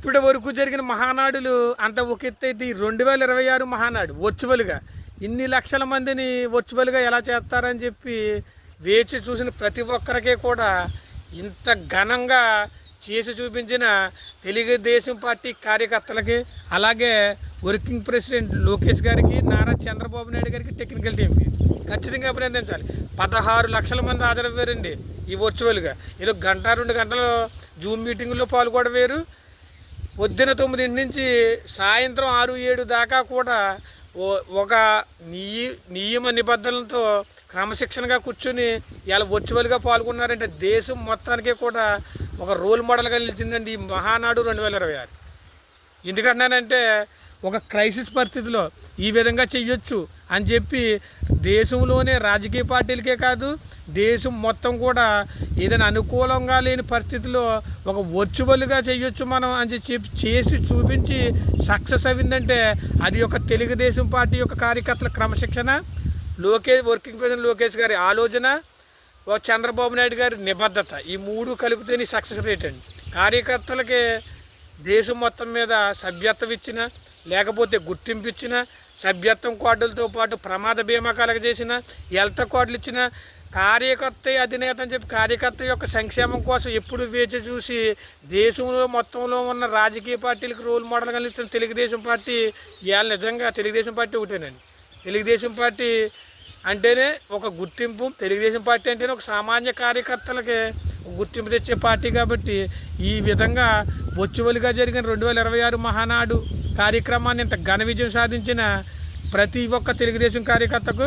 ఇప్పటి వరకు జరిగిన మహానాడులు అంత ఒక ఎత్తు అయితే ఈ 2026 మహానాడు వర్చువల్గా ఇన్ని లక్షల మందిని వర్చువల్గా ఎలా చేస్తారని చెప్పి వేచి చూసిన ప్రతి ఒక్కరికి కూడా ఇంత ఘనంగా చేసి చూపించిన తెలుగుదేశం పార్టీ కార్యకర్తలకి, అలాగే వర్కింగ్ ప్రెసిడెంట్ లోకేష్ గారికి, నారా చంద్రబాబు నాయుడు గారికి, టెక్నికల్ టీంకి ఖచ్చితంగా అభినందించాలి. 16 లక్షల మంది హాజరయ్యారండి ఈ వర్చువల్గా. ఏదో గంట 2 గంటలు జూమ్ మీటింగుల్లో పాల్గొనడం వేరు, పొద్దున 9 నుంచి సాయంత్రం 6-7 దాకా కూడా ఒక నియమ నిబంధనలతో క్రమశిక్షణగా కూర్చొని ఇలా వర్చువల్గా పాల్గొన్నారంటే దేశం మొత్తానికే కూడా ఒక రోల్ మోడల్గా నిలిచిందండి ఈ మహానాడు 2026. ఎందుకంటున్నానంటే ఒక క్రైసిస్ పరిస్థితిలో ఈ విధంగా చెయ్యొచ్చు అని చెప్పి దేశంలోనే రాజకీయ పార్టీలకే కాదు దేశం మొత్తం కూడా ఏదైనా అనుకూలంగా లేని పరిస్థితిలో ఒక వర్చువల్గా చెయ్యొచ్చు మనం అని చెప్పి చేసి చూపించి సక్సెస్ అయిందంటే అది ఒక తెలుగుదేశం పార్టీ యొక్క కార్యకర్తల క్రమశిక్షణ, వర్కింగ్ ప్రెసిడెంట్ లోకేష్ గారి ఆలోచన, చంద్రబాబు నాయుడు గారి నిబద్ధత, ఈ 3 కలిపితేనే సక్సెస్ రేట్ అండి. కార్యకర్తలకి దేశం మొత్తం మీద సభ్యత్వం ఇచ్చిన, లేకపోతే గుర్తింపు ఇచ్చిన, సభ్యత్వం కార్డులతో పాటు ప్రమాద బీమా కలగజేసిన, హెల్త్ కార్డులు ఇచ్చిన కార్యకర్త అధినేత అని చెప్పి కార్యకర్త యొక్క సంక్షేమం కోసం ఎప్పుడు వేచి చూసి దేశంలో మొత్తంలో ఉన్న రాజకీయ పార్టీలకు రోల్ మోడల్ కలిగిస్తున్న తెలుగుదేశం పార్టీ ఇవాళ నిజంగా తెలుగుదేశం పార్టీ ఒకటేనండి. తెలుగుదేశం పార్టీ అంటేనే ఒక గుర్తింపు, తెలుగుదేశం పార్టీ అంటేనే ఒక సామాన్య కార్యకర్తలకి గుర్తింపు తెచ్చే పార్టీ. కాబట్టి ఈ విధంగా వర్చువల్గా జరిగిన 2026 మహానాడు కార్యక్రమాన్ని ఇంత ఘన విజయం సాధించిన ప్రతి ఒక్క తెలుగుదేశం కార్యకర్తకు